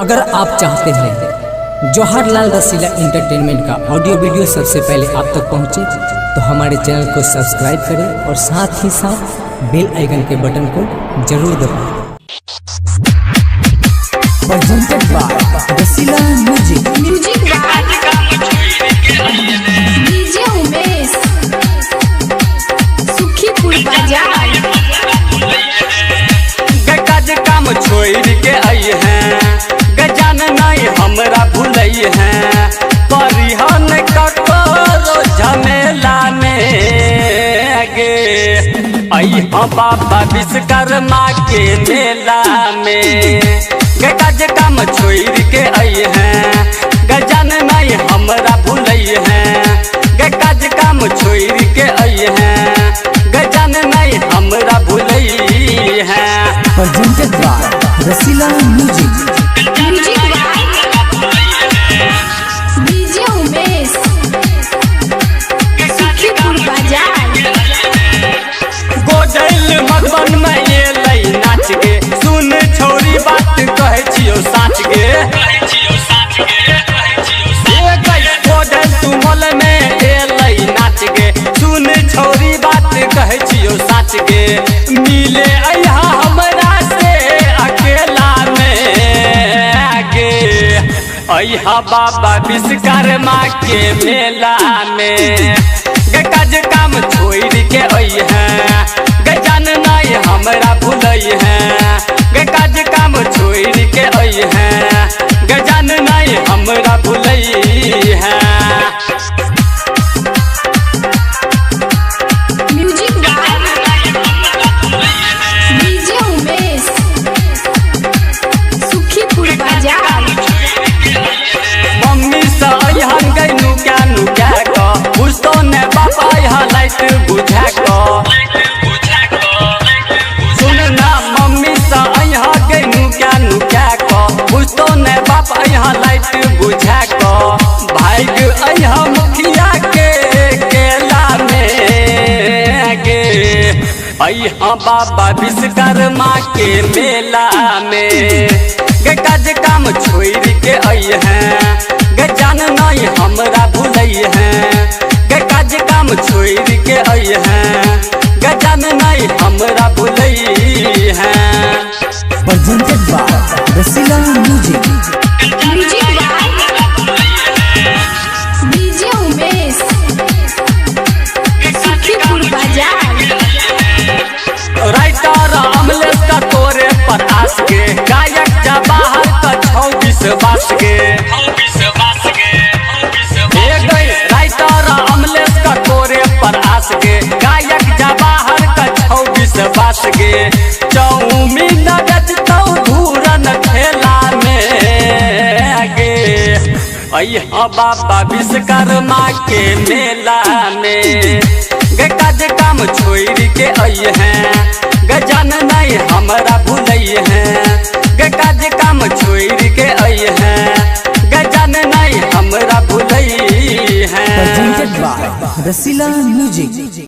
अगर आप चाहते हैं जवाहरलाल रसीला एंटरटेनमेंट का ऑडियो वीडियो सबसे पहले आप तक पहुंचे तो हमारे चैनल को सब्सक्राइब करें और साथ ही साथ बेल आइकन के बटन को जरूर दबाएं। Presented by Rasila music DJ Umesh Sukhipur Bazar. काज काम छोड़ के आई हैं गजान नहीं हमरा भूलई हैं परिहन करो झमेला में गे आई हम बाबा विश्वकर्मा के मेला में काज काम छोड़ के आई हैं गजान नहीं हमरा भूलई हैं काज काम छोड़ के आई हैं गजान नहीं हमरा भूलई हैं। Presented by Rasila music DJ Umesh Sukhipur Bazar. Godal Madhuban में ये लई नाच गे सुन छोरी बात कहे छियो साच गे गोडल तुमल में ये लई नाच गे सुन छोरी बात कहे छियो साच गे मिले अइहा हमरा से अकेला में गे अइहा बाबा विश्वकर्मा के मेला में काज काम छोड़ के आई हैं गजान नहीं हमरा भूलई हैं काज काम छोड़ के आई हैं गजान नहीं हमरा भूलई हैं। म्यूजिक डीजे उमेश सुखीपुर बाजार। मम्मी से अहन गैनु क्या का बुझतो ने बाबा यहाँ लाइट बुझा का सुन ना मम्मी से अहन गैनु क्या का बुझतो ने बाबा यहाँ लाइट बुझा का भाग अहा मुखिया के केला में गे अहा बाबा विश्वकर्मा के मेला में काज काम छोड़ के आई हैं गजान नहीं हमरा भूलई हैं काज काम छोड़ के आई हैं गजान नहीं हमरा भूलई हैं। Presented by Rasila music DJ Umesh Sukhipur Bazar. Writer Amlesh का तोरे पर आस गे गायक जा बाहर का 26 बास गे राइटर अमलेश का तोरे पर आस गे गायक जा बाहर का 26 बास गे चौमीन रचतौ धूरन खेला में गे अइहा बाबा विश्वकर्मा के मेला में काज काम छोड़ के आई हैं गजान नहीं हमरा भूलई हैं काज काम छोड़ के आई हैं गजान नहीं हमरा भूलई हैं। Presented by Rasila music.